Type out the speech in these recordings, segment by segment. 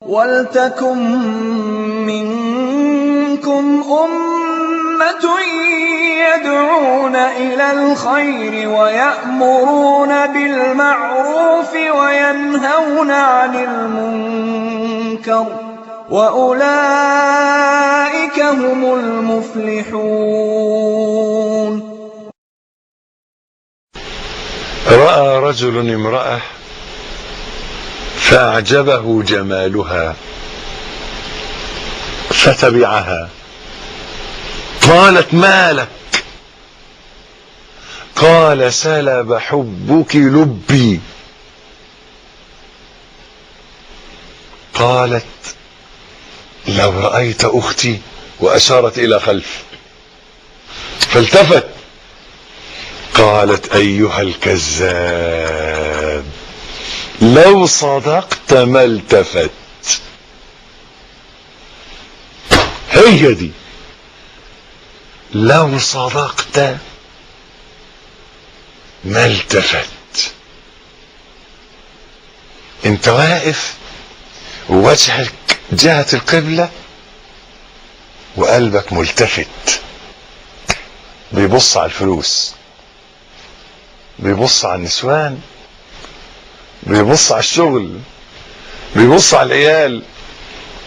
وَلْتَكُن مِّنكُمْ أُمَّةٌ يَدْعُونَ إِلَى الْخَيْرِ وَيَأْمُرُونَ بِالْمَعْرُوفِ وَيَنْهَوْنَ عَنِ الْمُنكَرِ ۚ وَأُولَٰئِكَ هُمُ الْمُفْلِحُونَ. رأى رجل امرأة فأعجبه جمالها فتبعها. قالت: ما لك؟ قال: سلب حبك لبي. قالت: لو رأيت أختي، وأشارت إلى خلف، فالتفت. قالت: أيها الكذاب، لو صدقت ما التفت. هي دي، لو صدقت ما التفت. انت واقف ووجهك جهة القبلة وقلبك ملتفت، بيبص على الفلوس، بيبص على النسوان، بيبص على الشغل، بيبص على العيال،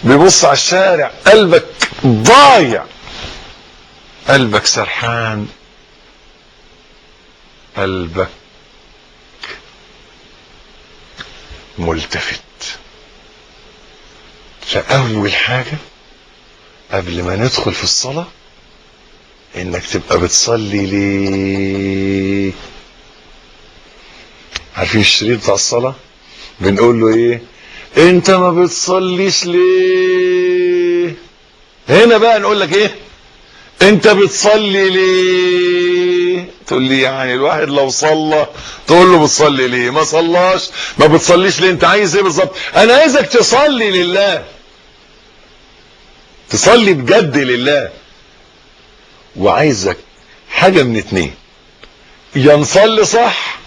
بيبص على الشارع. قلبك ضايع، قلبك سرحان، قلبك ملتفت. فأول حاجة قبل ما ندخل في الصلاة انك تبقى بتصلي ليه. عارفين الشريط بتاع الصلاة بنقول له ايه؟ انت ما بتصليش ليه؟ هنا بقى نقول لك ايه؟ انت بتصلي ليه؟ تقول لي يعني الواحد لو صلى تقول له بتصلي ليه؟ ما صلاش ما بتصليش ليه؟ انت عايز ايه بالظبط؟ انا عايزك تصلي لله، تصلي بجد لله، وعايزك حاجة من اتنين: يا نصلي صح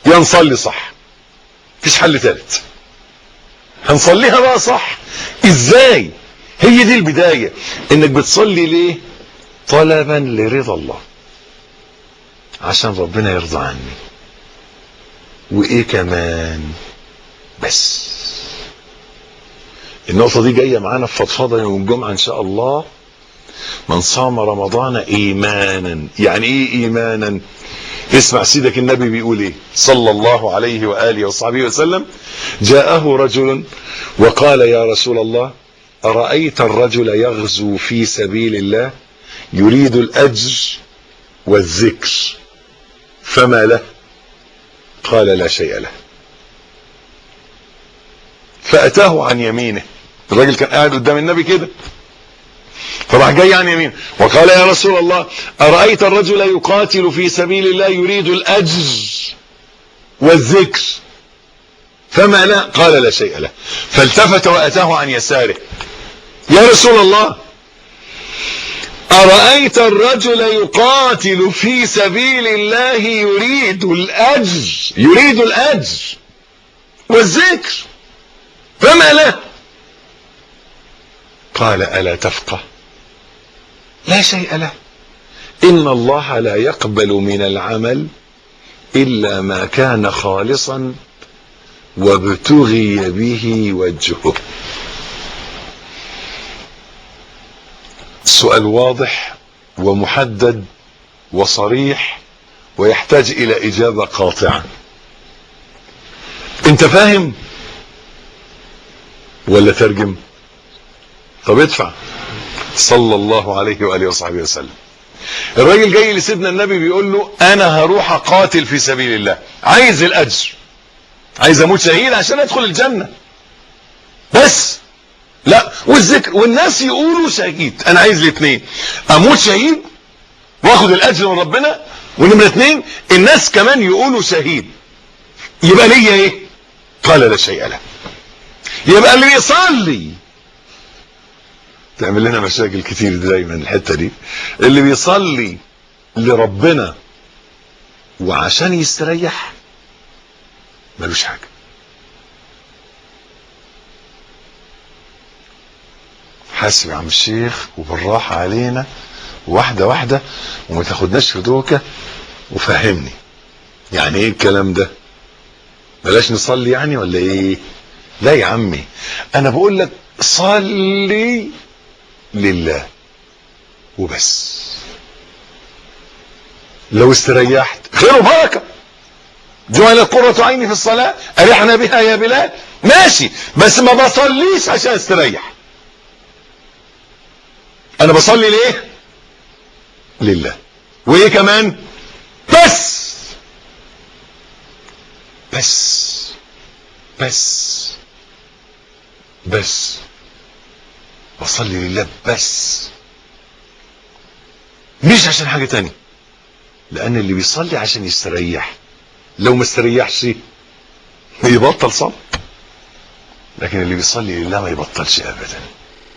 يا نصلي صح، مفيش حل تالت. هنصليها بقى صح ازاي؟ هي دي البداية، انك بتصلي ليه؟ طلبا لرضا الله، عشان ربنا يرضى عني. وايه كمان؟ بس النقطة دي جاية معانا في فضفضة يوم الجمعة ان شاء الله. من صام رمضان ايمانا. يعني ايه ايمانا؟ اسمع سيدك النبي بيقول ايه صلى الله عليه وآله وصحبه وسلم: جاءه رجل وقال: يا رسول الله، أرأيت الرجل يغزو في سبيل الله يريد الأجر والذكر، فما له؟ قال: لا شيء له. فأتاه عن يمينه. الراجل كان قاعد قدام النبي كده، فراح جاي عن يمينه وقال: يا رسول الله، أرأيت الرجل يقاتل في سبيل الله يريد الأجر والذكر، فما له؟ قال: لا شيء له. فالتفت وأتاه عن يساره: يا رسول الله، أرأيت الرجل يقاتل في سبيل الله يريد الأجر والذكر، فما له؟ قال: ألا تفقه؟ لا شيء له. إن الله لا يقبل من العمل إلا ما كان خالصا وابتغي به وجهه. سؤال واضح ومحدد وصريح ويحتاج إلى إجابة قاطعة. أنت فاهم ولا ترجم؟ طب ادفع. صلى الله عليه وآله وصحبه وسلم. الراجل جاي لسيدنا النبي بيقول له: أنا هروح أقاتل في سبيل الله، عايز الأجر، عايز أموت شهيد عشان أدخل الجنة، بس لا والذكر. والناس يقولوا شهيد، أنا عايز الاثنين: أموت شهيد واخد الأجر من ربنا، ونمرة اثنين الناس كمان يقولوا شهيد. يبقى ليا إيه؟ قال: لا شيء له. يبقى اللي بيصلي، تعمل لنا مشاكل كتير دايما الحتة دي، اللي بيصلي لربنا وعشان يستريح ملوش حاجة. حاسب يا عم الشيخ وبالراحة علينا واحدة واحدة وما تاخدناش في دوكة وفهمني يعني ايه الكلام ده؟ بلاش نصلي يعني ولا ايه؟ لا يا عمي، انا بقول لك صلي لله وبس. لو استريحت خير وبركة. جعلت قرة عيني في الصلاة أرحنا بها يا بلال، ماشي، بس ما بصليش عشان استريح. انا بصلي ليه؟ لله. وايه كمان؟ بس بس بس بس بصلي لله بس، مش عشان حاجة تانية. لان اللي بيصلي عشان يستريح لو ما استريحش يبطل صلاة، لكن اللي بيصلي لله ما يبطلش ابدا.